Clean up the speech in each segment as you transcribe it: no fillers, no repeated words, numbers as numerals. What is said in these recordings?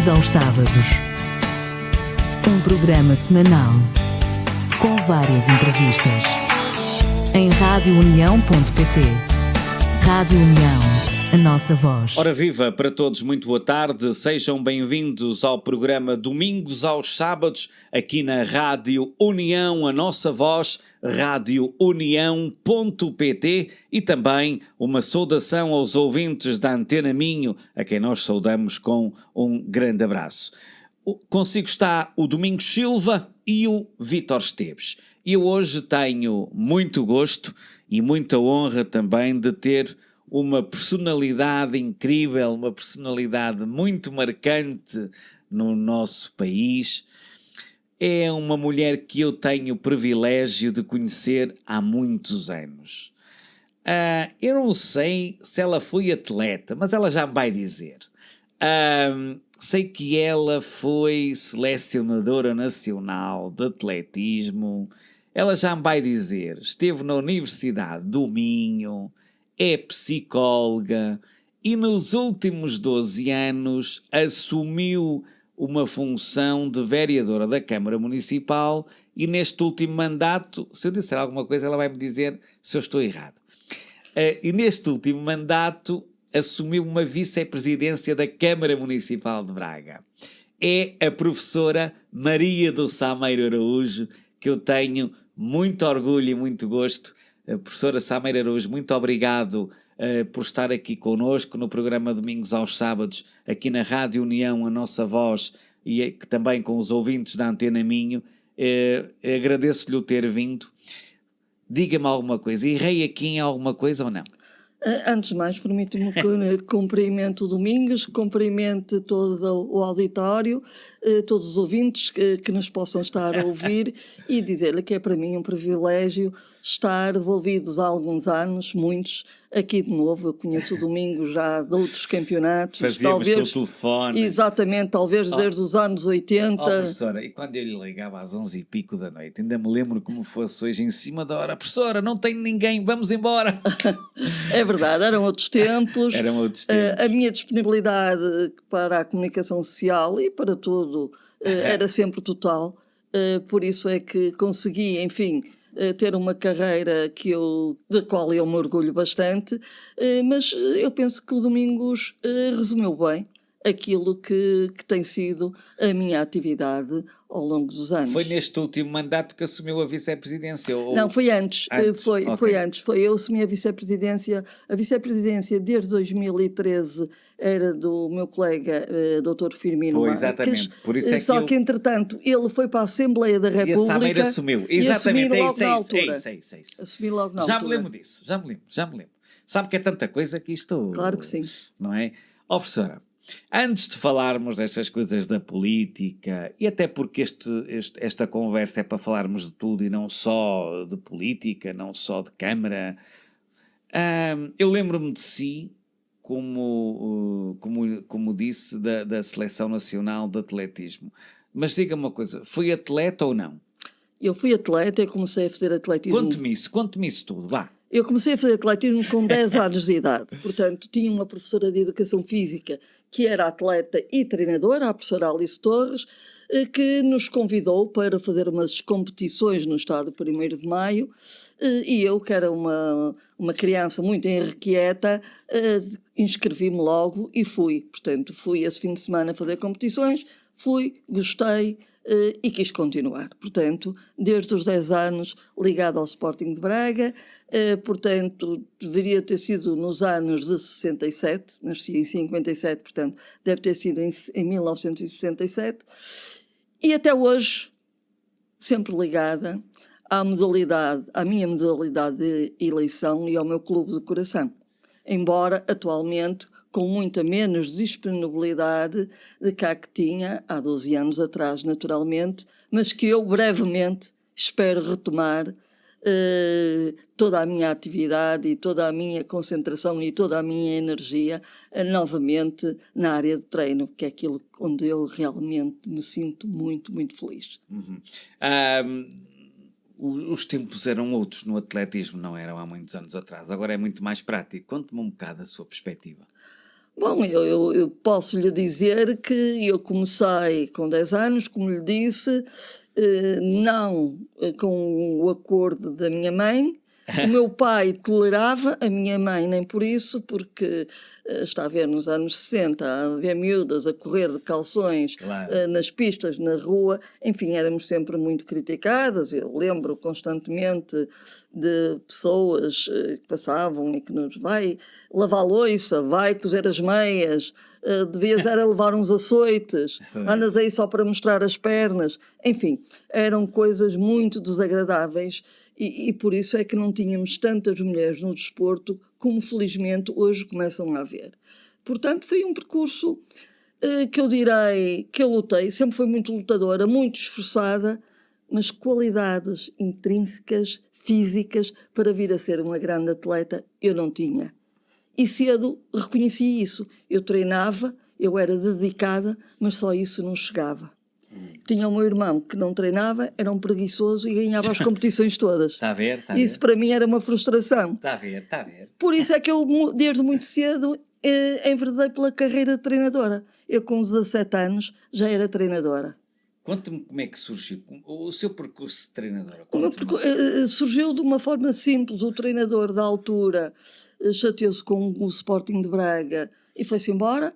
Domingos aos sábados. Um programa semanal com várias entrevistas. Em radiounião.pt. Rádio União, a nossa voz. Ora viva para todos, muito boa tarde. Sejam bem-vindos ao programa Domingos aos Sábados, aqui na Rádio União, a nossa voz, radiounião.pt, e também uma saudação aos ouvintes da Antena Minho, a quem nós saudamos com um grande abraço. Consigo está o Domingos Silva e o Vítor Esteves. Eu hoje tenho muito gosto e muita honra também de ter uma personalidade incrível, uma personalidade muito marcante no nosso país. É uma mulher que eu tenho o privilégio de conhecer há muitos anos. Eu não sei se ela foi atleta, mas ela já me vai dizer. Sei que ela foi selecionadora nacional de atletismo. Ela já me vai dizer, esteve na Universidade do Minho, é psicóloga e nos últimos 12 anos assumiu uma função de vereadora da Câmara Municipal e neste último mandato, se eu disser alguma coisa ela vai me dizer se eu estou errado. E neste último mandato assumiu uma vice-presidência da Câmara Municipal de Braga. É a professora Maria do Sameiro Araújo, que eu tenho muito orgulho e muito gosto. Professora Sameiro Araújo, muito obrigado por estar aqui connosco no programa Domingos aos Sábados, aqui na Rádio União, a nossa voz, e também com os ouvintes da Antena Minho. Agradeço-lhe o ter vindo. Diga-me alguma coisa, errei aqui em alguma coisa ou não? Antes de mais, permite-me que cumprimento o Domingos, cumprimente todo o auditório, todos os ouvintes que nos possam estar a ouvir e dizer-lhe que é para mim um privilégio estar envolvidos há alguns anos, muitos, aqui de novo. Eu conheço o Domingos já de outros campeonatos. Fazíamos pelo telefone. Exatamente, talvez desde os anos 80. Professora, e quando eu lhe ligava às 11 e pico da noite, ainda me lembro como fosse hoje em cima da hora. Professora, não tenho ninguém, vamos embora. É verdade, eram outros tempos. Eram outros tempos. A minha disponibilidade para a comunicação social e para tudo era sempre total. Por isso é que consegui, enfim, ter uma carreira da qual eu me orgulho bastante, mas eu penso que o Domingos resumiu bem aquilo que tem sido a minha atividade ao longo dos anos. Foi neste último mandato que assumiu a vice-presidência? Ou... Não, foi antes. Foi antes. Eu assumi a vice-presidência. A vice-presidência desde 2013 era do meu colega Dr. Firmino Marques. Exatamente. Por isso é só que, entretanto, ele foi para a Assembleia da República. E a Sameiro assumiu. Exatamente. Assumi logo na altura. Já me lembro disso. Já me lembro. Sabe que é tanta coisa que isto... Claro que sim. Não é? Professora, antes de falarmos destas coisas da política, e até porque esta conversa é para falarmos de tudo e não só de política, não só de Câmara, eu lembro-me de si, como disse, da Seleção Nacional de Atletismo. Mas diga-me uma coisa, foi atleta ou não? Eu fui atleta e comecei a fazer atletismo. Conte-me isso tudo, vá. Eu comecei a fazer atletismo com 10 anos de idade, portanto tinha uma professora de Educação Física que era atleta e treinadora, a professora Alice Torres, que nos convidou para fazer umas competições no estádio 1º de Maio, e eu, que era uma criança muito irrequieta, inscrevi-me logo e fui. Portanto, fui esse fim de semana fazer competições, gostei, e quis continuar. Portanto, desde os 10 anos ligado ao Sporting de Braga, portanto, deveria ter sido nos anos de 67, nasci em 57, portanto, deve ter sido em 1967, e até hoje, sempre ligada à minha modalidade de eleição e ao meu clube de coração. Embora, atualmente, com muita menos disponibilidade de cá que tinha há 12 anos atrás, naturalmente, mas que eu brevemente espero retomar toda a minha atividade e toda a minha concentração e toda a minha energia novamente na área do treino, que é aquilo onde eu realmente me sinto muito, muito feliz. Os tempos eram outros no atletismo, não eram há muitos anos atrás. Agora é muito mais prático. Conte-me um bocado a sua perspectiva. Bom, eu posso lhe dizer que eu comecei com 10 anos, como lhe disse, não com o acordo da minha mãe. O meu pai tolerava, a minha mãe nem por isso, porque está a ver nos anos 60, a ver miúdas a correr de calções nas pistas, na rua, enfim, éramos sempre muito criticadas. Eu lembro constantemente de pessoas que passavam e que nos vai lavar a louça, vai cozer as meias, devias era levar uns açoites, andas aí só para mostrar as pernas, enfim, eram coisas muito desagradáveis. E por isso é que não tínhamos tantas mulheres no desporto como felizmente hoje começam a haver. Portanto, foi um percurso que eu direi que eu lutei, sempre fui muito lutadora, muito esforçada, mas qualidades intrínsecas, físicas, para vir a ser uma grande atleta, eu não tinha. E cedo reconheci isso. Eu treinava, eu era dedicada, mas só isso não chegava. Tinha o meu irmão que não treinava, era um preguiçoso e ganhava as competições todas. Está a ver? Isso para mim era uma frustração. Está a ver, está a ver. Por isso é que eu, desde muito cedo, enverdei pela carreira de treinadora. Eu, com 17 anos, já era treinadora. Conte-me como é que surgiu o seu percurso de treinadora. Surgiu de uma forma simples. O treinador da altura chateou-se com o Sporting de Braga e foi-se embora.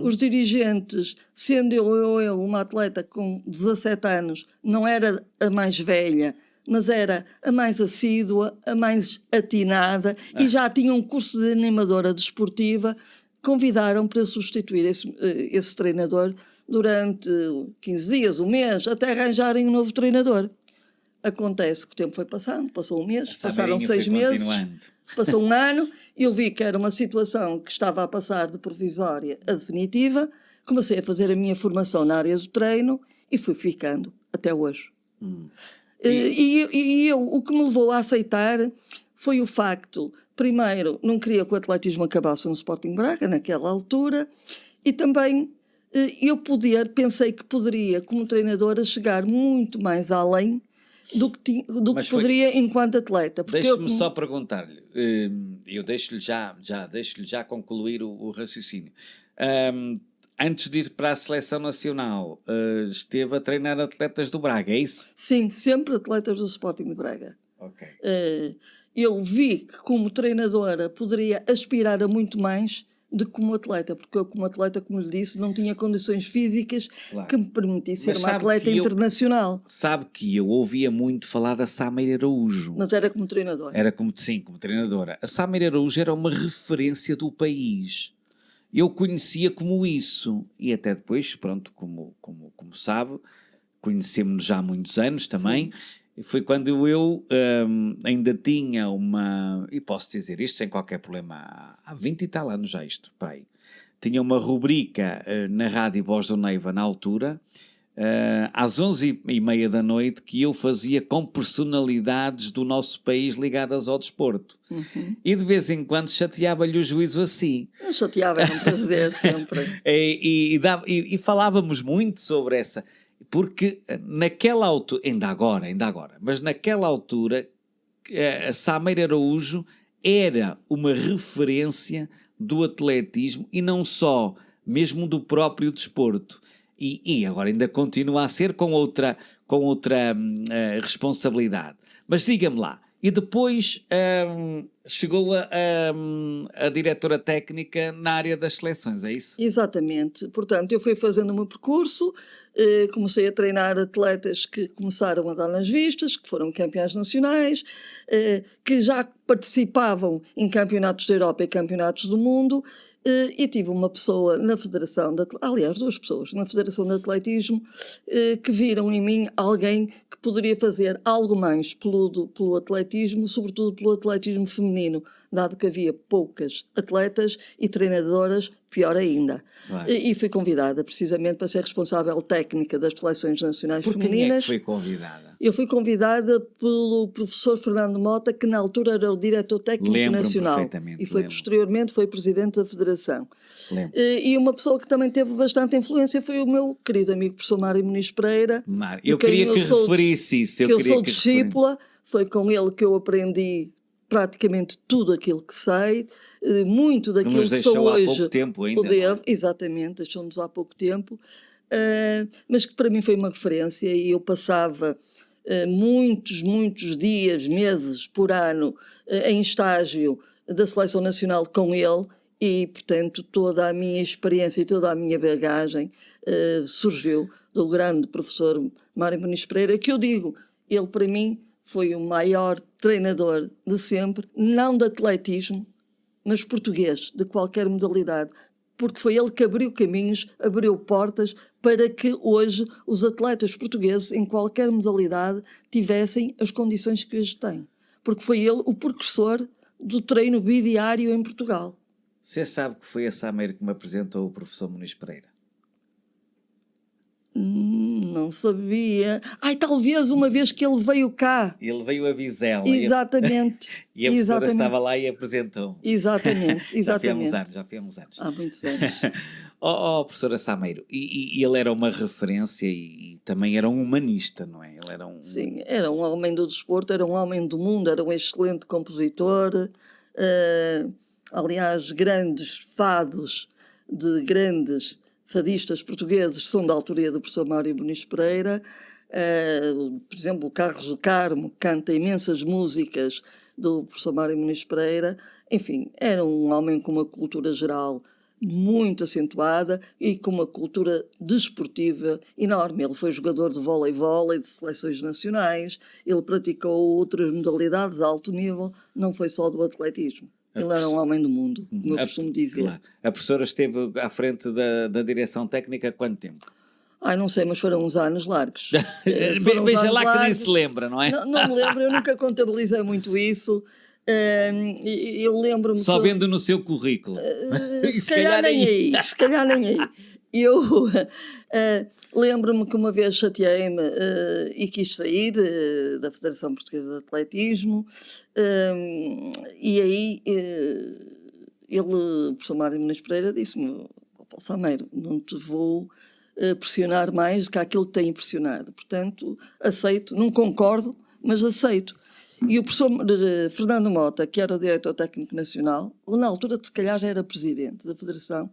Os dirigentes, sendo eu uma atleta com 17 anos, não era a mais velha, mas era a mais assídua, a mais atinada e já tinha um curso de animadora desportiva, convidaram para substituir esse treinador durante 15 dias, um mês, até arranjarem um novo treinador. Acontece que o tempo foi passando, passou um mês, passaram 6 meses, passou um ano, eu vi que era uma situação que estava a passar de provisória a definitiva, comecei a minha formação na área do treino e fui ficando até hoje. E o que me levou a aceitar foi o facto, primeiro, não queria que o atletismo acabasse no Sporting Braga, naquela altura, e também pensei que poderia, como treinadora, chegar muito mais além do que poderia enquanto atleta. Deixe-me só perguntar-lhe, eu deixo-lhe já concluir o raciocínio. Antes de ir para a seleção nacional, esteve a treinar atletas do Braga, é isso? Sim, sempre atletas do Sporting de Braga. Ok. Eu vi que como treinadora poderia aspirar a muito mais do que como atleta, porque eu como atleta, como lhe disse, não tinha condições físicas que me permitissem ser uma atleta internacional. Sabe que eu ouvia muito falar da Sameira Araújo. Mas era como treinadora. Como treinadora. A Sameira Araújo era uma referência do país. Eu conhecia como isso. E até depois, pronto, como sabe, conhecemos-nos já há muitos anos também. Sim. Foi quando eu ainda tinha e posso dizer isto sem qualquer problema, há 20 e tal anos já isto, para aí. Tinha uma rubrica na Rádio Voz do Neiva na altura, às 11h30 da noite, que eu fazia com personalidades do nosso país ligadas ao desporto. E de vez em quando chateava-lhe o juízo assim. Não chateava, era um prazer sempre. E falávamos muito sobre essa... Porque naquela altura, ainda agora, mas naquela altura, a Sameira Araújo era uma referência do atletismo e não só, mesmo do próprio desporto. E agora ainda continua a ser com outra responsabilidade. Mas diga-me lá, e depois chegou a diretora técnica na área das seleções, é isso? Exatamente. Portanto, eu fui fazendo o meu percurso, comecei a treinar atletas que começaram a dar nas vistas, que foram campeões nacionais, que já participavam em campeonatos da Europa e campeonatos do mundo, e tive uma pessoa na Federação, aliás, 2 pessoas na Federação de Atletismo, que viram em mim alguém que poderia fazer algo mais pelo atletismo, sobretudo pelo atletismo feminino, dado que havia poucas atletas e treinadoras, pior ainda. Claro. E fui convidada precisamente para ser responsável técnica das seleções nacionais femininas. Por quem é que foi convidada? Eu fui convidada pelo professor Fernando Mota, que na altura era o diretor técnico nacional. E posteriormente foi presidente da Federação. E uma pessoa que também teve bastante influência foi o meu querido amigo professor Mário Muniz Pereira. Eu queria que referisse isso. Eu sou discípula, foi com ele que eu aprendi praticamente tudo aquilo que sei, muito Que daquilo nos que sou deixou há hoje. pouco tempo ainda. O devo, exatamente, deixou-nos há pouco tempo, mas que para mim foi uma referência e eu passava muitos dias, meses por ano em estágio da Seleção Nacional com ele e, portanto, toda a minha experiência e toda a minha bagagem surgiu do grande professor Mário Muniz Pereira, que eu digo, ele para mim foi o maior treinador de sempre, não de atletismo, mas português, de qualquer modalidade, porque foi ele que abriu caminhos, abriu portas para que hoje os atletas portugueses, em qualquer modalidade, tivessem as condições que hoje têm. Porque foi ele o precursor do treino bidiário em Portugal. Você sabe que foi a Sameiro que me apresentou o professor Muniz Pereira? Não sabia. Ai, talvez uma vez que ele veio cá. Ele veio a Vizela. Exatamente. E a professora estava lá e apresentou. Exatamente. Já foi há uns anos. Há muitos anos. Professora Sameiro, e ele era uma referência e também era um humanista, não é? Ele era um... Sim, era um homem do desporto, era um homem do mundo, era um excelente compositor. Aliás, grandes fados de grandes fadistas portugueses são da autoria do professor Mário Muniz Pereira. Por exemplo, o Carlos do Carmo canta imensas músicas do professor Mário Muniz Pereira. Enfim, era um homem com uma cultura geral muito acentuada e com uma cultura desportiva enorme. Ele foi jogador de vôlei de seleções nacionais, ele praticou outras modalidades de alto nível, não foi só do atletismo. Ele era um homem do mundo, como eu costumo dizer. Claro. A professora esteve à frente da direção técnica há quanto tempo? Ai, não sei, mas foram uns anos largos. Veja lá que nem se lembra, não é? Não me lembro, eu nunca contabilizei muito isso. Eu lembro-me... Só vendo no seu currículo. Se calhar nem aí. Eu lembro-me que uma vez chateei-me e quis sair da Federação Portuguesa de Atletismo e aí o professor Mário Muniz Pereira disse-me: Paulo Sameiro, não te vou pressionar mais do que aquilo que tem impressionado. Portanto, aceito, não concordo, mas aceito. E o professor Fernando Mota, que era o diretor técnico nacional, ou na altura se calhar já era presidente da Federação,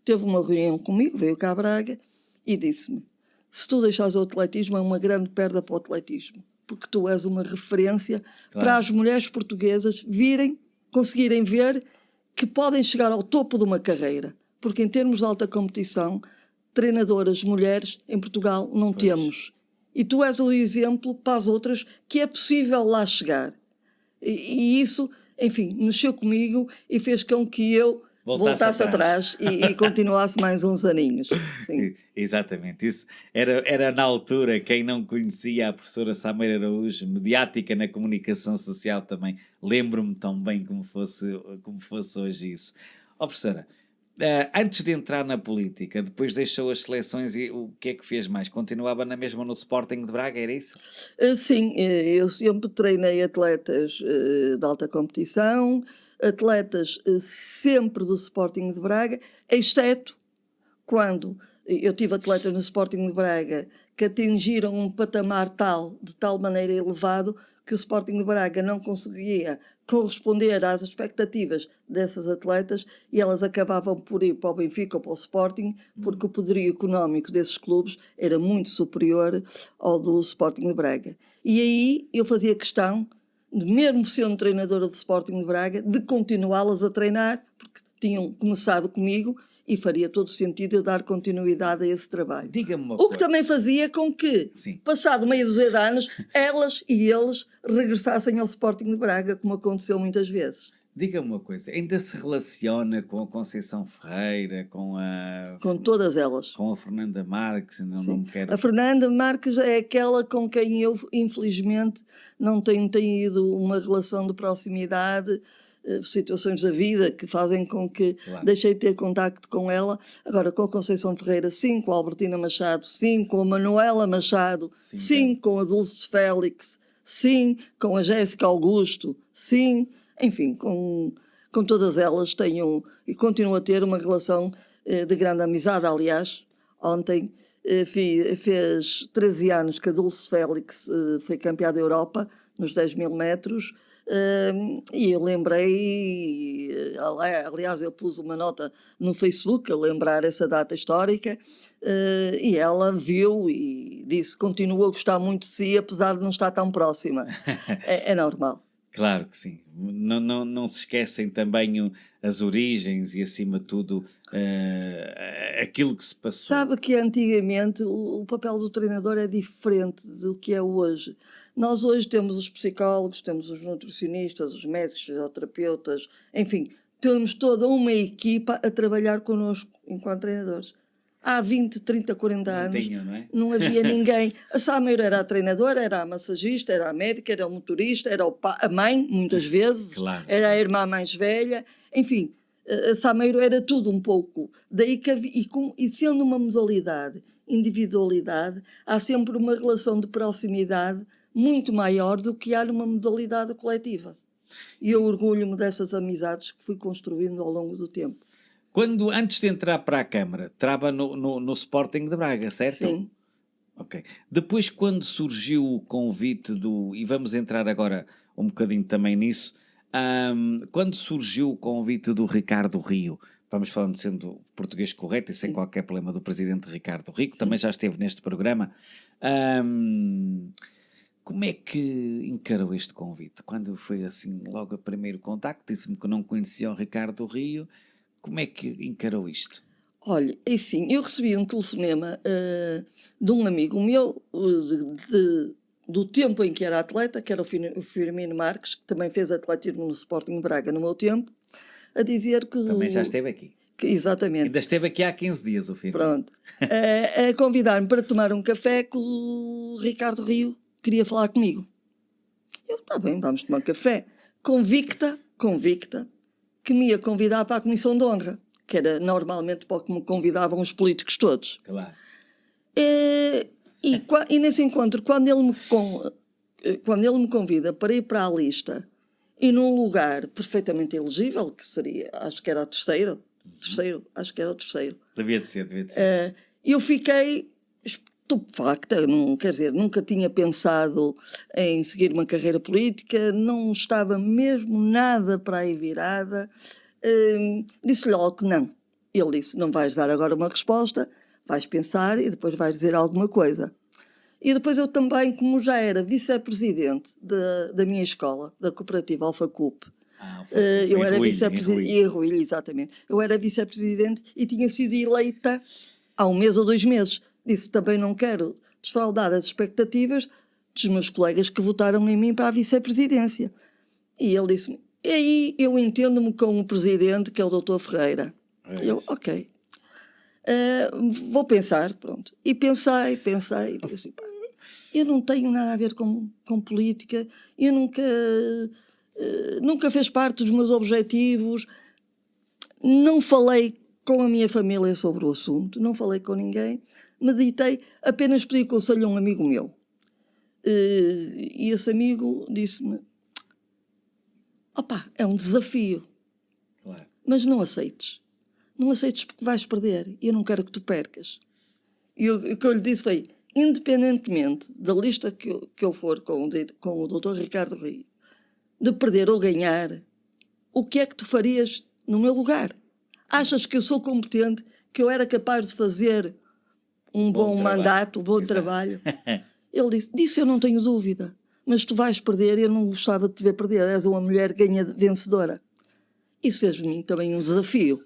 teve uma reunião comigo, veio cá a Braga e disse-me: se tu deixares o atletismo é uma grande perda para o atletismo, porque tu és uma referência para as mulheres portuguesas conseguirem ver que podem chegar ao topo de uma carreira, porque em termos de alta competição, treinadoras mulheres em Portugal não temos. E tu és o exemplo para as outras que é possível lá chegar. E isso, enfim, mexeu comigo e fez com que eu voltasse atrás e continuasse mais uns aninhos. Sim. Exatamente. Isso era na altura, quem não conhecia a professora Sameiro Araújo, mediática na comunicação social também. Lembro-me tão bem como fosse hoje isso. Professora, antes de entrar na política, depois deixou as seleções e o que é que fez mais? Continuava na mesma no Sporting de Braga, era isso? Sim, eu sempre treinei atletas de alta competição, atletas sempre do Sporting de Braga, exceto quando eu tive atletas no Sporting de Braga que atingiram um patamar de tal maneira elevado que o Sporting de Braga não conseguia corresponder às expectativas dessas atletas e elas acabavam por ir para o Benfica ou para o Sporting porque o poderio económico desses clubes era muito superior ao do Sporting de Braga. E aí eu fazia questão, mesmo sendo treinadora do Sporting de Braga, de continuá-las a treinar, porque tinham começado comigo e faria todo sentido eu dar continuidade a esse trabalho. Diga-me uma coisa. O que também fazia com que, passado meia dúzia de anos, elas e eles regressassem ao Sporting de Braga, como aconteceu muitas vezes. Diga-me uma coisa, ainda se relaciona com a Conceição Ferreira, com todas elas. Com a Fernanda Marques? Não me quero... A Fernanda Marques é aquela com quem eu, infelizmente, não tenho tido uma relação de proximidade, situações da vida que fazem com que deixei de ter contacto com ela. Agora, com a Conceição Ferreira, sim, com a Albertina Machado, sim, com a Manuela Machado, sim, com a Dulce Félix, sim, com a Jéssica Augusto, sim, enfim, com todas elas tenho e continuo a ter uma relação de grande amizade. Aliás, ontem fez 13 anos que a Dulce Félix foi campeã da Europa nos 10.000 metros, E eu lembrei, aliás, eu pus uma nota no Facebook a lembrar essa data histórica, e ela viu e disse: continua a gostar muito de si, apesar de não estar tão próxima. É normal. Claro que sim. Não se esquecem também as origens e, acima de tudo, aquilo que se passou. Sabe que antigamente o papel do treinador é diferente do que é hoje. Nós hoje temos os psicólogos, temos os nutricionistas, os médicos, os fisioterapeutas, enfim, temos toda uma equipa a trabalhar connosco enquanto treinadores. Há 20, 30, 40 anos não havia ninguém. A Sameiro era a treinadora, era a massagista, era a médica, era o motorista, era a mãe, muitas vezes, claro. Era a irmã mais velha, enfim, a Sameiro era tudo um pouco. Daí que e sendo uma modalidade, individualidade, há sempre uma relação de proximidade muito maior do que há numa modalidade coletiva. E eu orgulho-me dessas amizades que fui construindo ao longo do tempo. Antes de entrar para a Câmara, estava no Sporting de Braga, certo? Sim. Ok. Depois, quando surgiu o convite e vamos entrar agora um bocadinho também nisso, quando surgiu o convite do Ricardo Rio, vamos falando sendo português correto e sem qualquer problema, do presidente Ricardo Rio, que também já esteve neste programa, como é que encarou este convite? Quando foi assim, logo o primeiro contacto, disse-me que não conhecia o Ricardo Rio. Como é que encarou isto? Olha, enfim, eu recebi um telefonema de um amigo meu do tempo em que era atleta, que era o Firmino Marques, que também fez atletismo no Sporting Braga no meu tempo, a dizer que... Também já esteve aqui. Exatamente. Ainda esteve aqui há 15 dias, o Firmino. Pronto. A convidar-me para tomar um café, que o Ricardo Rio queria falar comigo. Eu, está bem, vamos tomar um café. Convicta, que me ia convidar para a Comissão de Honra, que era normalmente para o que me convidavam os políticos todos. Claro. E nesse encontro, quando ele me convida para ir para a lista, e num lugar perfeitamente elegível, que seria, acho que era o terceiro, acho que era o terceiro. Devia de ser. Eu fiquei estupefacta, quer dizer, nunca tinha pensado em seguir uma carreira política, não estava mesmo nada para aí virada. Disse-lhe logo que não. Ele disse: não vais dar agora uma resposta, vais pensar e depois vais dizer alguma coisa. E depois eu também, como já era vice-presidente da minha escola, da cooperativa Alfa Cup, eu era vice-presidente, exatamente, eu era vice-presidente e tinha sido eleita há 1 mês ou 2 meses. Disse: também não quero desfraudar as expectativas dos meus colegas que votaram em mim para a vice-presidência. E ele disse-me: e aí eu entendo-me com o presidente, que é o Dr. Ferreira. Eu, ok. Vou pensar, pronto. E pensei, e disse assim: eu não tenho nada a ver com política, eu nunca fez parte dos meus objetivos, não falei com a minha família sobre o assunto, não falei com ninguém, meditei, apenas pedi conselho a um amigo meu. E esse amigo disse-me: opá, é um desafio, claro, mas não aceites. Não aceites porque vais perder e eu não quero que tu percas. E o que eu lhe disse foi: independentemente da lista que eu for com o Dr. Ricardo Rio, de perder ou ganhar, o que é que tu farias no meu lugar? Achas que eu sou competente, que eu era capaz de fazer um bom mandato, um bom trabalho? Ele disse: disso eu não tenho dúvida, mas tu vais perder e eu não gostava de te ver perder, és uma mulher vencedora. Isso fez de mim também um desafio.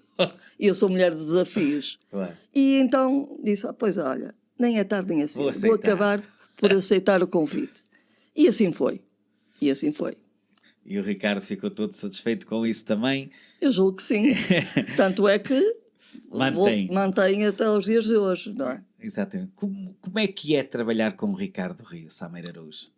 E eu sou mulher de desafios. Claro. E então disse: pois olha, nem é tarde nem é cedo, vou acabar por aceitar o convite. E assim foi. E o Ricardo ficou todo satisfeito com isso também? Eu julgo que sim. Tanto é que mantém até os dias de hoje, não é? Exatamente. Como é que é trabalhar com o Ricardo Rio, Sameiro Araújo?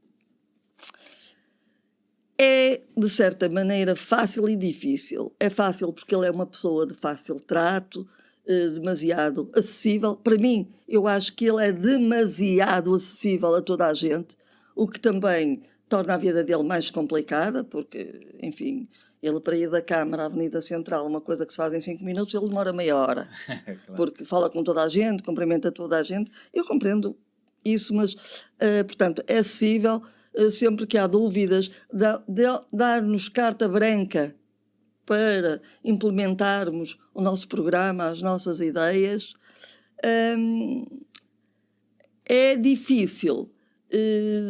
É, de certa maneira, fácil e difícil. É fácil porque ele é uma pessoa de fácil trato, demasiado acessível. Para mim, eu acho que ele é demasiado acessível a toda a gente, o que também torna a vida dele mais complicada, porque, enfim, ele para ir da Câmara à Avenida Central, uma coisa que se faz em 5 minutos, ele demora meia hora. Claro. Porque fala com toda a gente, cumprimenta toda a gente. Eu compreendo isso, mas, portanto, é acessível. sempre que há dúvidas, dar-nos carta branca para implementarmos o nosso programa, as nossas ideias. É difícil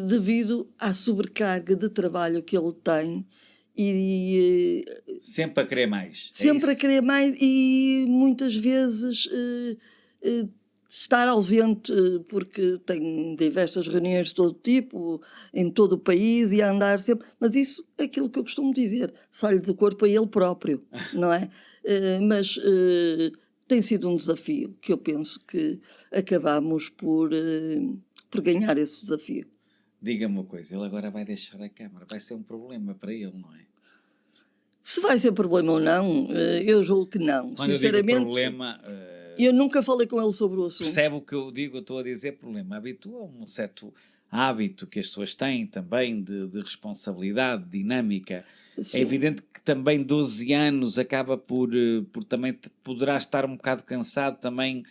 devido à sobrecarga de trabalho que ele tem e sempre a querer mais. Sempre a querer mais e muitas vezes estar ausente porque tem diversas reuniões de todo tipo, em todo o país e a andar sempre. Mas isso é aquilo que eu costumo dizer, sai-lhe do corpo a ele próprio, não é? Mas tem sido um desafio que eu penso que acabamos por ganhar esse desafio. Diga-me uma coisa, ele agora vai deixar a Câmara, vai ser um problema para ele, não é? Se vai ser problema ou não, eu julgo que não. Quando sinceramente, eu digo problema... eu nunca falei com ele sobre o assunto. Percebe o que eu digo? Eu estou a dizer problema. Habitua a um certo hábito que as pessoas têm também de responsabilidade, dinâmica. Sim. É evidente que também 12 anos acaba por também poderá estar um bocado cansado também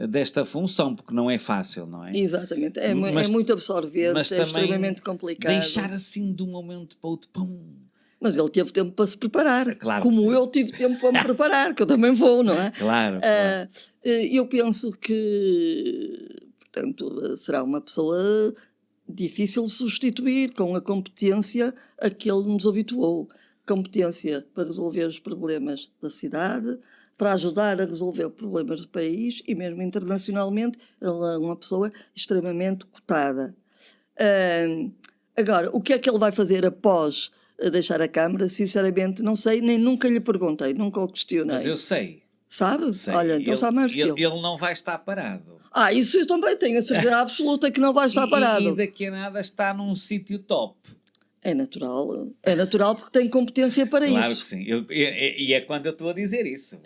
desta função, porque não é fácil, não é? Exatamente, é muito absorvente, é extremamente complicado. Deixar assim de um momento para o outro, pum. Mas ele teve tempo para se preparar, claro, como eu tive tempo para me preparar, que eu também vou, não é? Claro. Eu penso que, portanto, será uma pessoa difícil de substituir com a competência a que ele nos habituou. Competência para resolver os problemas da cidade, para ajudar a resolver problemas do país e mesmo internacionalmente ele é uma pessoa extremamente cotada. Agora, o que é que ele vai fazer após deixar a Câmara? Sinceramente não sei, nem nunca lhe perguntei, nunca o questionei. Mas eu sei. Sabe? Sei. Olha, então sabe mais que eu. Ele não vai estar parado. Isso eu também tenho a certeza absoluta que não vai estar parado. E daqui a nada está num sítio top. É natural porque tem competência para isso. Claro que sim, e é quando eu estou a dizer isso.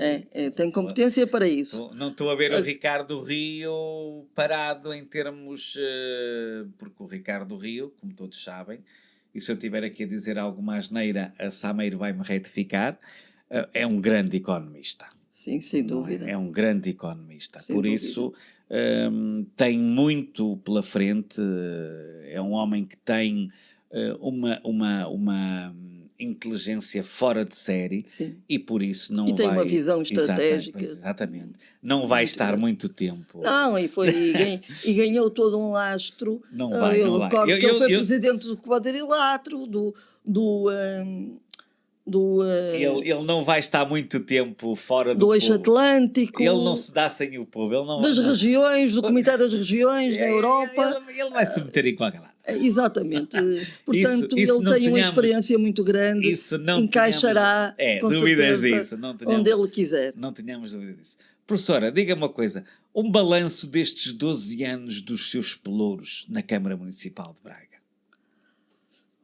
Tem competência para isso. Não estou a ver o Ricardo Rio parado em termos... porque o Ricardo Rio, como todos sabem, e se eu estiver aqui a dizer alguma asneira, a Sameiro vai-me retificar, é um grande economista. Sim, sem dúvida. É um grande economista. Sem Por dúvida. isso, tem muito pela frente, é um homem que tem uma inteligência fora de série. Sim. E por isso não e tem vai... uma visão estratégica. Exatamente. Não vai estar muito tempo. Não, e ganhou todo um lastro. Não vai, eu não recordo vai. que ele foi presidente do quadrilátero, ele não vai estar muito tempo fora do eixo povo. Atlântico. Ele não se dá sem o povo. Ele não, regiões, do Comitê das Regiões, da Europa. Ele vai se meter em qualquer lado. Exatamente. Portanto, isso ele tem uma experiência muito grande. Encaixará com certeza onde ele quiser. Não tenhamos dúvida disso. Professora, diga-me uma coisa. Um balanço destes 12 anos dos seus pelouros na Câmara Municipal de Braga.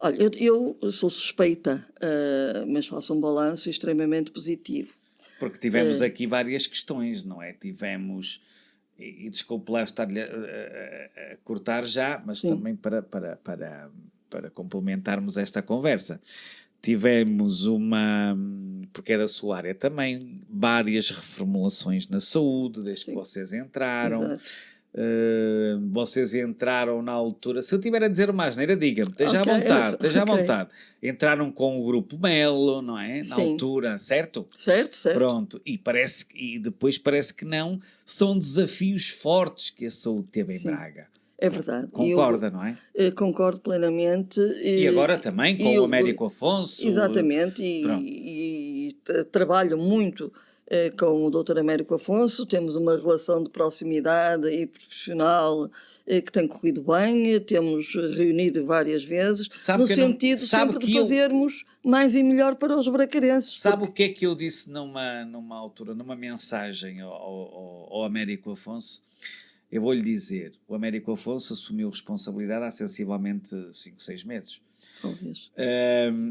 Olha, eu sou suspeita, mas faço um balanço extremamente positivo. Porque tivemos aqui várias questões, não é? Tivemos, e desculpe lá estar-lhe a cortar já, mas sim, também para complementarmos esta conversa. Tivemos porque é da sua área também, várias reformulações na saúde, desde que vocês entraram. Exato. Vocês entraram na altura, se eu estiver a dizer uma asneira, diga-me, esteja à vontade. Entraram com o Grupo Melo, não é? Na altura, certo? Certo. Pronto, e depois parece que não, são desafios fortes que a saúde teve em Braga. É verdade. Concorda, não é? Concordo plenamente. E agora também com o Américo Afonso. Exatamente, e trabalho muito com o Dr. Américo Afonso, temos uma relação de proximidade e profissional que tem corrido bem, temos reunido várias vezes, no sentido sempre de fazermos mais e melhor para os bracarenses. Sabe o que é que eu disse numa altura, numa mensagem ao Américo Afonso? Eu vou-lhe dizer, o Américo Afonso assumiu responsabilidade há sensivelmente 5, 6 meses.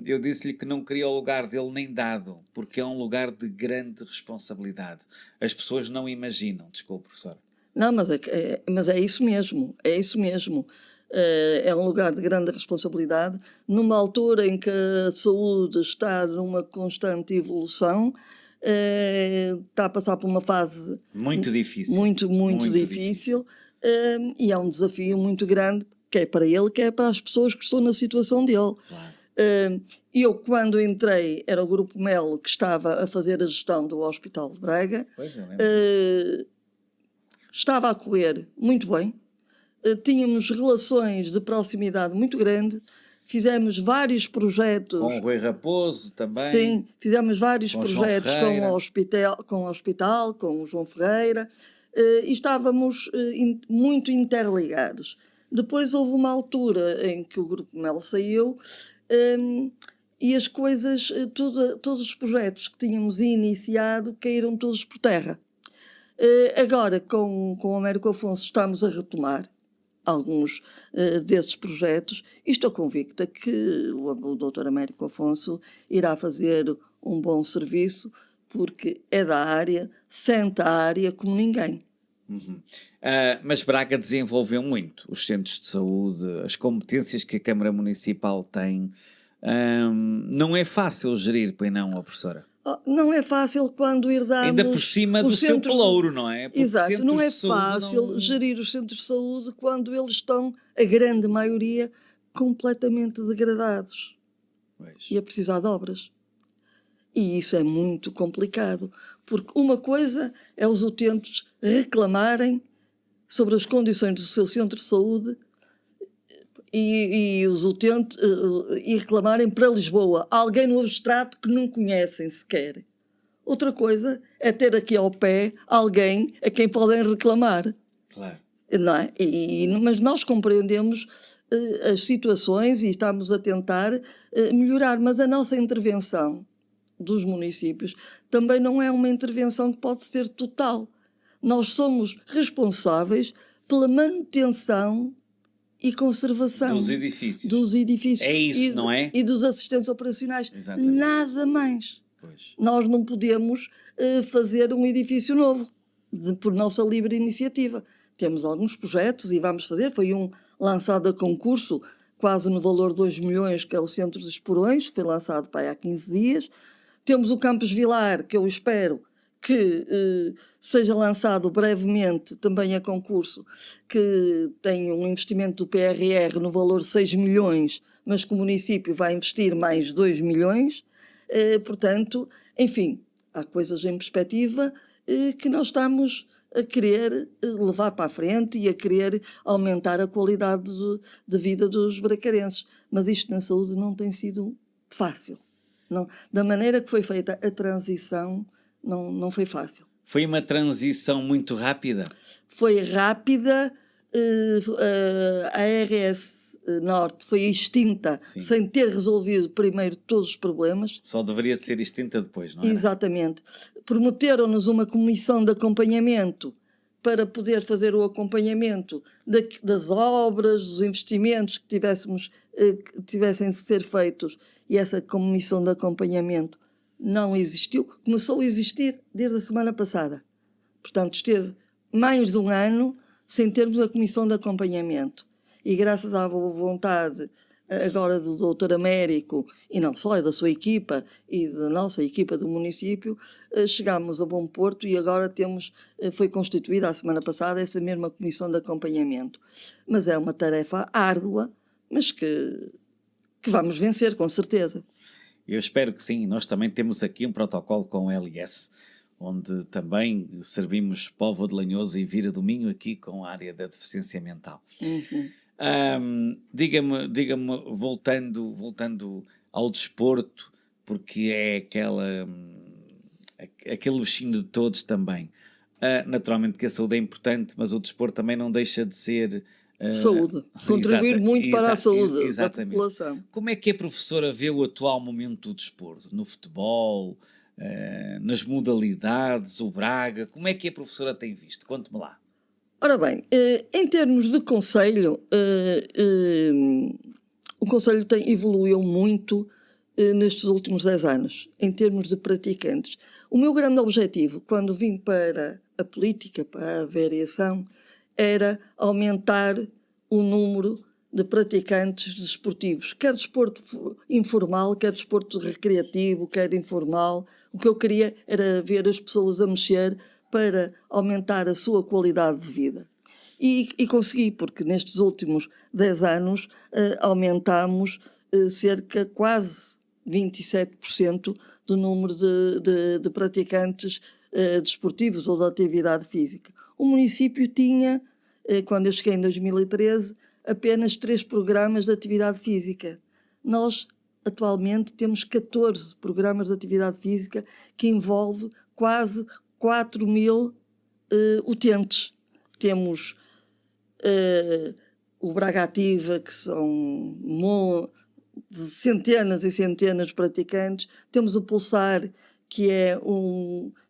Eu disse-lhe que não queria o lugar dele nem dado, porque é um lugar de grande responsabilidade. As pessoas não imaginam, desculpe, professor. Não, mas é isso mesmo, é um lugar de grande responsabilidade, numa altura em que a saúde está numa constante evolução, está a passar por uma fase muito difícil, muito difícil. E é um desafio muito grande quer para ele, quer para as pessoas que estão na situação dele. Claro. Eu, quando entrei, era o Grupo Melo que estava a fazer a gestão do Hospital de Braga. Pois, eu lembro disso. Estava a correr muito bem. Tínhamos relações de proximidade muito grande. Fizemos vários projetos. Com o Rui Raposo também. Sim, fizemos vários com projetos com o hospital, com o João Ferreira, e estávamos muito interligados. Depois houve uma altura em que o Grupo Melo saiu e as coisas, todos os projetos que tínhamos iniciado caíram todos por terra. Agora, com o Américo Afonso, estamos a retomar alguns desses projetos e estou convicta que o Dr. Américo Afonso irá fazer um bom serviço, porque é da área, sente a área como ninguém. Mas Braga desenvolveu muito os centros de saúde, as competências que a Câmara Municipal tem. Não é fácil gerir, pois não, professora? Não é fácil quando herdamos... Ainda por cima do seu pelouro, não é? Porque exato, não é fácil gerir os centros de saúde quando eles estão, a grande maioria, completamente degradados. Pois. E a precisar de obras. E isso é muito complicado, porque uma coisa é os utentes reclamarem sobre as condições do seu centro de saúde e os utentes e reclamarem para Lisboa, alguém no abstrato que não conhecem sequer. Outra coisa é ter aqui ao pé alguém a quem podem reclamar. Claro. Não é? Mas nós compreendemos as situações e estamos a tentar melhorar, mas a nossa intervenção dos municípios também não é uma intervenção que pode ser total. Nós somos responsáveis pela manutenção e conservação dos edifícios. É isso, não é? E dos assistentes operacionais. Exatamente. Nada mais. Pois. Nós não podemos fazer um edifício novo por nossa livre iniciativa. Temos alguns projetos e vamos fazer. Foi um lançado a concurso quase no valor de 2 milhões, que é o Centro dos Porões, foi lançado há 15 dias. Temos o Campos Vilar, que eu espero que seja lançado brevemente também a concurso, que tem um investimento do PRR no valor de 6 milhões, mas que o município vai investir mais 2 milhões. Portanto, enfim, há coisas em perspectiva que nós estamos a querer levar para a frente e a querer aumentar a qualidade de vida dos bracarenses. Mas isto na saúde não tem sido fácil. Não, da maneira que foi feita a transição, não foi fácil. Foi uma transição muito rápida? Foi rápida. A ARS Norte foi extinta, sim, sem ter resolvido primeiro todos os problemas. Só deveria ser extinta depois, não é? Exatamente. Prometeram-nos uma comissão de acompanhamento para poder fazer o acompanhamento das obras, dos investimentos que tivessem de ser feitos, e essa comissão de acompanhamento não existiu. Começou a existir desde a semana passada. Portanto, esteve mais de um ano sem termos a comissão de acompanhamento. E graças à vontade agora do Dr. Américo, e não só, é da sua equipa e da nossa equipa do município, chegámos a bom porto e agora foi constituída a semana passada essa mesma comissão de acompanhamento. Mas é uma tarefa árdua, mas que vamos vencer, com certeza. Eu espero que sim. Nós também temos aqui um protocolo com o LS, onde também servimos Póvoa de Lanhoso e Vira do Minho aqui com a área da deficiência mental. Uhum. Diga-me, voltando ao desporto, porque é aquele bichinho de todos também. Naturalmente que a saúde é importante, mas o desporto também não deixa de ser... saúde. Contribuir muito para a saúde da população. Como é que a professora vê o atual momento do desporto? No futebol, nas modalidades, o Braga? Como é que a professora tem visto? Conte-me lá. Ora bem, em termos de conselho, o conselho evoluiu muito nestes últimos 10 anos, em termos de praticantes. O meu grande objetivo, quando vim para a política, para a vereação, era aumentar o número de praticantes desportivos, quer desporto informal, quer desporto recreativo, quer informal. O que eu queria era ver as pessoas a mexer para aumentar a sua qualidade de vida. E consegui, porque nestes últimos 10 anos aumentámos cerca quase 27% do número de praticantes desportivos ou de atividade física. O município tinha, quando eu cheguei em 2013, apenas 3 programas de atividade física. Nós, atualmente, temos 14 programas de atividade física que envolve quase 4.000 utentes. Temos o Braga Ativa, que são centenas e centenas de praticantes. Temos o Pulsar, que é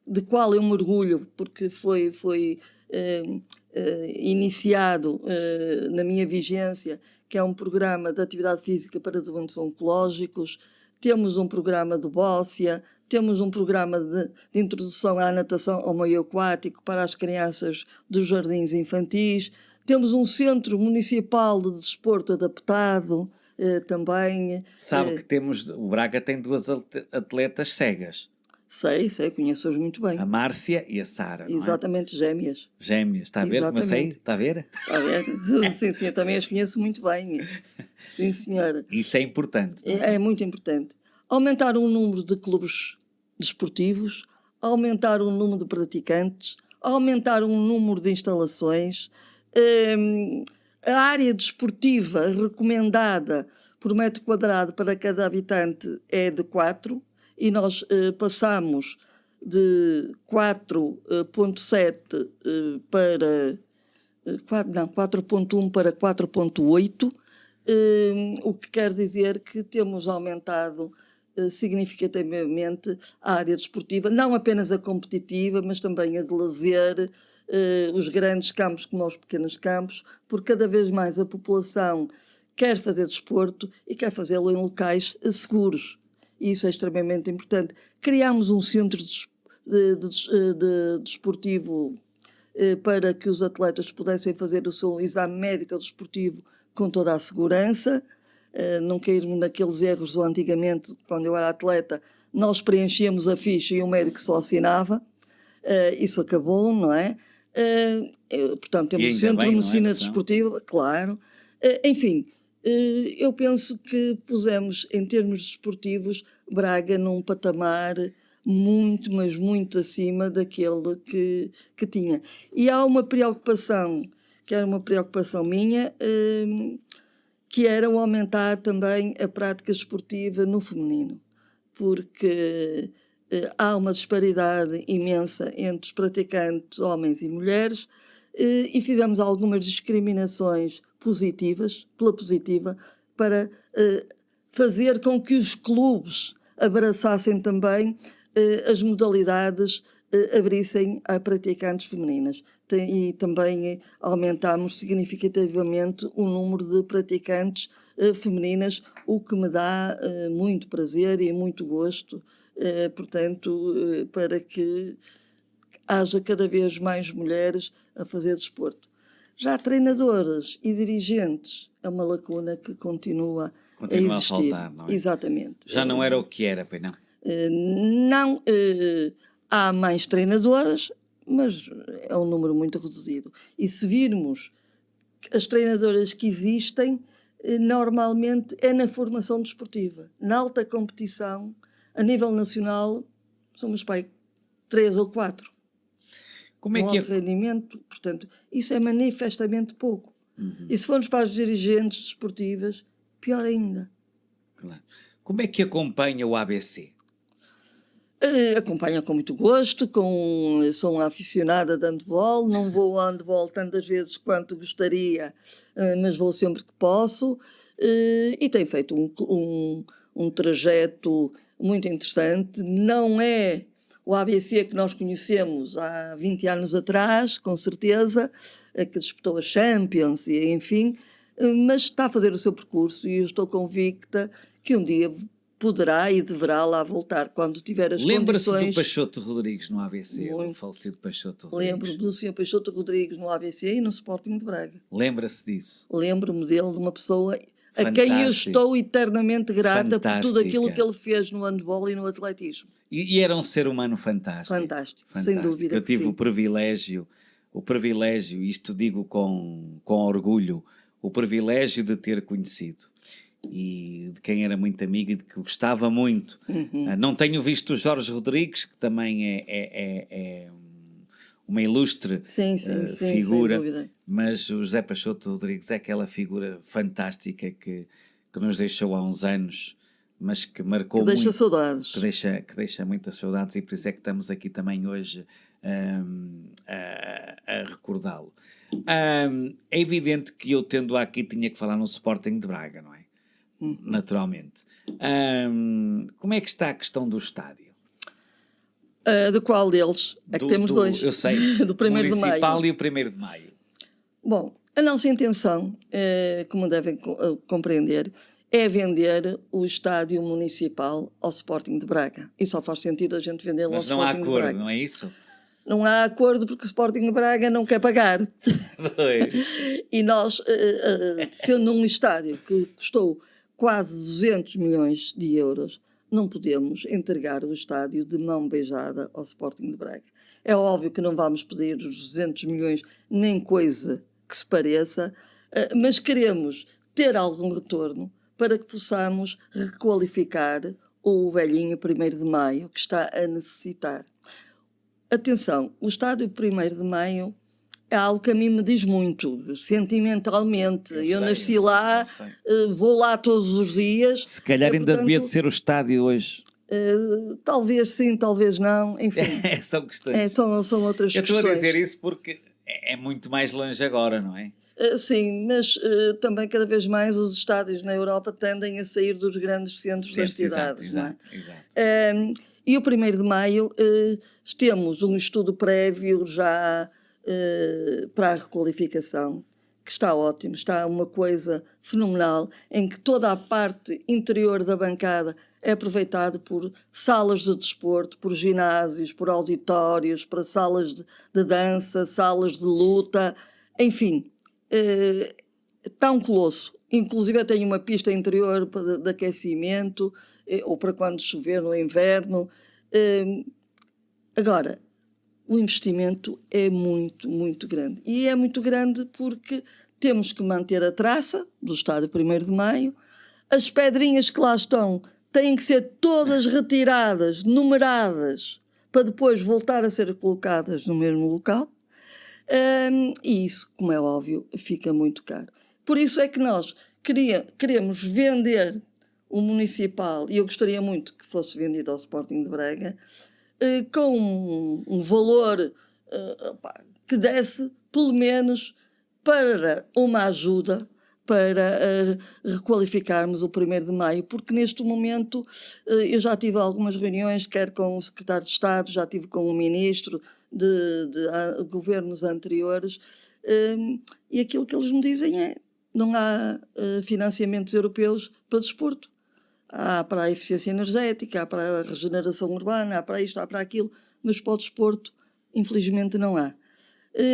de qual eu me orgulho, porque foi iniciado na minha vigência, que é um programa de atividade física para doentes oncológicos. Temos um programa do Bóssia, temos um programa de introdução à natação ao meio aquático para as crianças dos jardins infantis. Temos um centro municipal de desporto adaptado também. Sabe que o Braga tem 2 atletas cegas. Sei, conheço-os muito bem. A Márcia e a Sara, não é? Exatamente, gêmeas. Gêmeas, está a ver como eu sei? Está a ver? Está a ver? Sim, sim, eu também as conheço muito bem. Sim, senhora. Isso é importante. Não é? É muito importante. Aumentar o número de clubes desportivos, aumentar o número de praticantes, aumentar o número de instalações. A área desportiva recomendada por metro quadrado para cada habitante é de 4, e nós passamos de 4.7 para 4.1 para 4.8, o que quer dizer que temos aumentado significativamente a área desportiva, não apenas a competitiva, mas também a de lazer, os grandes campos como os pequenos campos, porque cada vez mais a população quer fazer desporto e quer fazê-lo em locais seguros. E isso é extremamente importante. Criámos um centro desportivo para que os atletas pudessem fazer o seu exame médico desportivo com toda a segurança, não cairmos naqueles erros do antigamente, quando eu era atleta, nós preenchíamos a ficha e o médico só assinava. Isso acabou, não é? Portanto, temos o Centro de Medicina Desportiva, claro. Enfim, eu penso que pusemos, em termos desportivos, Braga num patamar muito, mas muito acima daquele que tinha. E há uma preocupação, que era uma preocupação minha, que era o aumentar também a prática esportiva no feminino, porque há uma disparidade imensa entre os praticantes homens e mulheres, e fizemos algumas discriminações positivas, pela positiva, para fazer com que os clubes abraçassem também as modalidades, abrissem a praticantes femininas. E também aumentámos significativamente o número de praticantes femininas, o que me dá muito prazer e muito gosto, portanto, para que haja cada vez mais mulheres a fazer desporto. Já treinadoras e dirigentes é uma lacuna que continua a existir. A faltar, não é? Exatamente. Já não era o que era, pois não? Não, há mais treinadoras, mas é um número muito reduzido. E se virmos as treinadoras que existem, normalmente é na formação desportiva. Na alta competição, a nível nacional, somos 3 ou 4. Como é que alto rendimento, portanto, isso é manifestamente pouco. Uhum. E se formos para as dirigentes desportivas, pior ainda. Claro. Como é que acompanha o ABC? Acompanho com muito gosto, sou uma aficionada de handball, não vou ao handball tantas vezes quanto gostaria, mas vou sempre que posso, e tenho feito um trajeto muito interessante. Não é o ABC que nós conhecemos há 20 anos atrás, com certeza, que disputou a Champions e enfim, mas está a fazer o seu percurso e eu estou convicta que um dia poderá e deverá lá voltar, quando tiver as Lembra-se condições... do Peixoto Rodrigues no ABC, do falecido Peixoto Rodrigues? Lembro-me do Sr. Peixoto Rodrigues no ABC e no Sporting de Braga. Lembra-se disso? Lembro-me dele, de uma pessoa a Fantástico. quem eu estou eternamente grata por tudo Fantástica. aquilo que ele fez no handball e no atletismo. E era um ser humano fantástico. Fantástico, sem dúvida Eu que tive sim. o privilégio, o privilégio, isto digo com orgulho, o privilégio de ter conhecido e de quem era muito amigo e de que gostava muito. Não tenho visto o Jorge Rodrigues, que também é uma ilustre figura, sem dúvida. mas o José Peixoto Rodrigues é aquela figura fantástica que nos deixou há uns anos, mas que marcou Que deixa muito, saudades. que deixa muitas saudades, e por isso é que estamos aqui também hoje a recordá-lo. É evidente que eu, tendo aqui, tinha que falar no Sporting de Braga, não é? Naturalmente. Como é que está a questão do estádio? De qual deles? É que temos dois. Eu sei. Do 1º de maio. Municipal e o 1º de Maio. Bom, a nossa intenção, como devem compreender, é vender o estádio municipal ao Sporting de Braga. E só faz sentido a gente vendê-lo ao Mas não há Sporting de Braga. acordo, não é isso? Não há acordo porque o Sporting de Braga não quer pagar. E nós, sendo um estádio que custou quase 200 milhões de euros, não podemos entregar o estádio de mão beijada ao Sporting de Braga. É óbvio que não vamos pedir os 200 milhões, nem coisa que se pareça, mas queremos ter algum retorno para que possamos requalificar o velhinho 1º de Maio, que está a necessitar. Atenção, o estádio 1º de Maio é algo que a mim me diz muito, sentimentalmente. Eu nasci lá, vou lá todos os dias. Se calhar ainda portanto, devia de ser o estádio hoje. Talvez sim, talvez não, enfim. São questões. São outras Eu questões. estou a dizer isso porque é muito mais longe agora, não é? Sim, mas também cada vez mais os estádios na Europa tendem a sair dos grandes centros das cidades. Exato. E o 1º de Maio temos um estudo prévio já para a requalificação, que está ótimo, está uma coisa fenomenal, em que toda a parte interior da bancada é aproveitado por salas de desporto, por ginásios, por auditórios, para salas de dança, salas de luta, enfim, está um colosso. Inclusive tem uma pista interior de aquecimento, ou para quando chover no inverno. Agora, o investimento é muito, muito grande. E é muito grande porque temos que manter a traça do estádio 1º de Maio, as pedrinhas que lá estão têm que ser todas retiradas, numeradas, para depois voltar a ser colocadas no mesmo local. E isso, como é óbvio, fica muito caro. Por isso é que nós queremos vender o municipal, e eu gostaria muito que fosse vendido ao Sporting de Braga, com um valor que desse, pelo menos, para uma ajuda para requalificarmos o 1º de Maio, porque neste momento eu já tive algumas reuniões, quer com o secretário de Estado, já tive com o ministro de governos anteriores, e aquilo que eles me dizem é: não há financiamentos europeus para desporto. Há para a eficiência energética, há para a regeneração urbana, há para isto, há para aquilo, mas para o desporto, infelizmente, não há.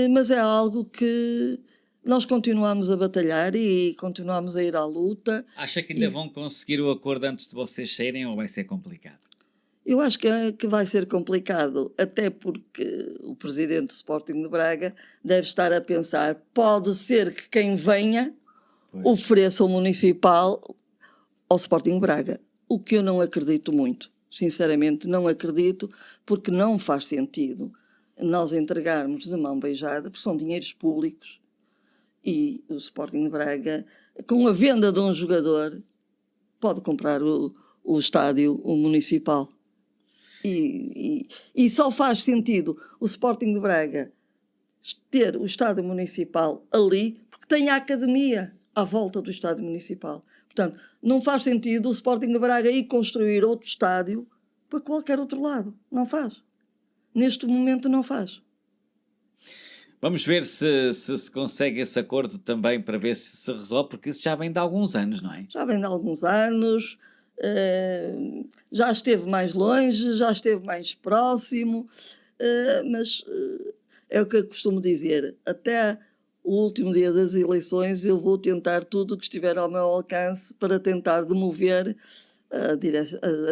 Mas é algo que nós continuamos a batalhar e continuamos a ir à luta. Acha que ainda vão conseguir o acordo antes de vocês saírem, ou vai ser complicado? Eu acho que vai ser complicado, até porque o presidente do Sporting de Braga deve estar a pensar: pode ser que quem venha ofereça o municipal ao Sporting de Braga, o que eu não acredito muito. Sinceramente, não acredito, porque não faz sentido nós entregarmos de mão beijada, porque são dinheiros públicos, e o Sporting de Braga, com a venda de um jogador, pode comprar o estádio municipal. E só faz sentido o Sporting de Braga ter o estádio municipal ali, porque tem a academia à volta do estádio municipal. Portanto, não faz sentido o Sporting de Braga ir construir outro estádio para qualquer outro lado. Não faz. Neste momento não faz. Vamos ver se consegue esse acordo também, para ver se resolve, porque isso já vem de alguns anos, não é? Já vem de alguns anos, já esteve mais longe, já esteve mais próximo, mas é o que eu costumo dizer: até o último dia das eleições eu vou tentar tudo o que estiver ao meu alcance para tentar demover a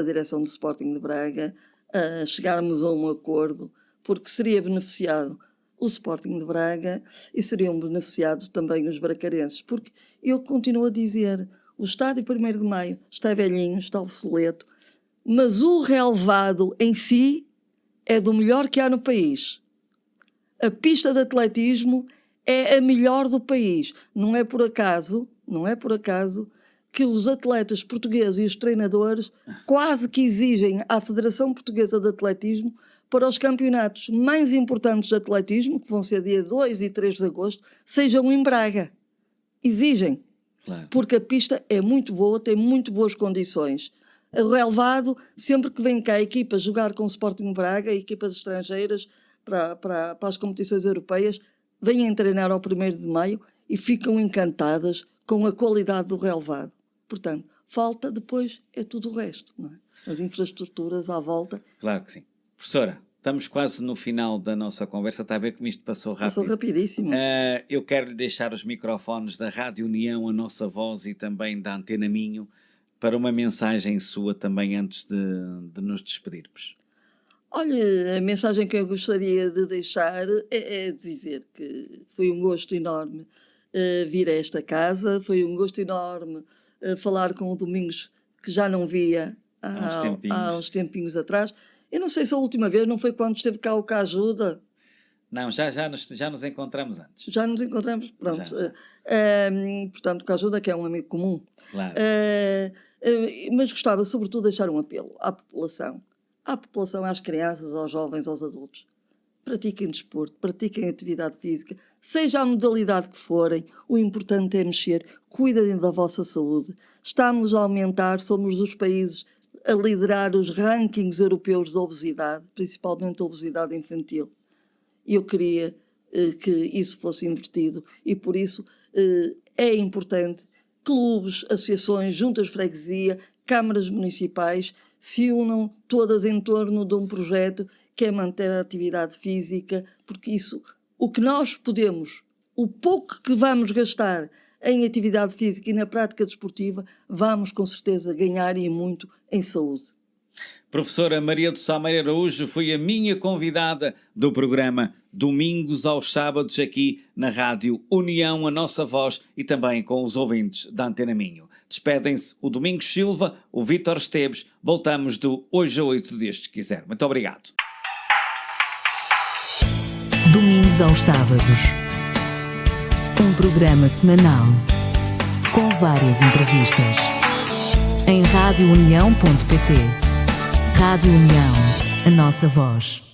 direção do Sporting de Braga a chegarmos a um acordo, porque seria beneficiado o Sporting de Braga e seriam beneficiados também os bracarenses, porque eu continuo a dizer, o estádio 1º de Maio está velhinho, está obsoleto, mas o relvado em si é do melhor que há no país. A pista de atletismo é a melhor do país. Não é por acaso que os atletas portugueses e os treinadores quase que exigem à Federação Portuguesa de Atletismo para os campeonatos mais importantes de atletismo, que vão ser dia 2 e 3 de agosto, sejam em Braga. Exigem. Claro. Porque a pista é muito boa, tem muito boas condições. O relvado, sempre que vem cá equipas jogar com o Sporting Braga, equipas estrangeiras para as competições europeias, vêm treinar ao 1º de Maio e ficam encantadas com a qualidade do relvado. Portanto, falta depois é tudo o resto, não é? As infraestruturas à volta. Claro que sim. Professora, estamos quase no final da nossa conversa, está a ver como isto passou rápido? Passou rapidíssimo. Eu quero lhe deixar os microfones da Rádio União, a nossa voz, e também da Antena Minho, para uma mensagem sua também antes de nos despedirmos. Olha, a mensagem que eu gostaria de deixar é dizer que foi um gosto enorme vir a esta casa, foi um gosto enorme falar com o Domingos, que já não via há uns tempinhos atrás. Eu não sei se a última vez não foi quando esteve cá o Cajuda. Não, já nos encontramos antes. Já nos encontramos, pronto. Portanto, o Cajuda, que é um amigo comum. Claro. Mas gostava, sobretudo, de deixar um apelo à população, às crianças, aos jovens, aos adultos. Pratiquem desporto, pratiquem atividade física, seja a modalidade que forem, o importante é mexer, cuidem da vossa saúde. Estamos a aumentar, somos dos países a liderar os rankings europeus de obesidade, principalmente a obesidade infantil. E eu queria que isso fosse invertido e, por isso, é importante clubes, associações, juntas de freguesia, câmaras municipais se unam todas em torno de um projeto que é manter a atividade física, porque isso, o que nós podemos, o pouco que vamos gastar em atividade física e na prática desportiva, vamos com certeza ganhar e muito em saúde. Professora Maria do Salmeiro Araújo foi a minha convidada do programa Domingos aos Sábados aqui na Rádio União, a nossa voz, e também com os ouvintes da Antena Minho. Despedem-se o Domingos Silva, o Vítor Esteves. Voltamos do hoje a 8 destes, quiser. Muito obrigado. Domingos aos Sábados. Um programa semanal com várias entrevistas. Em radiounião.pt. Rádio União, a nossa voz.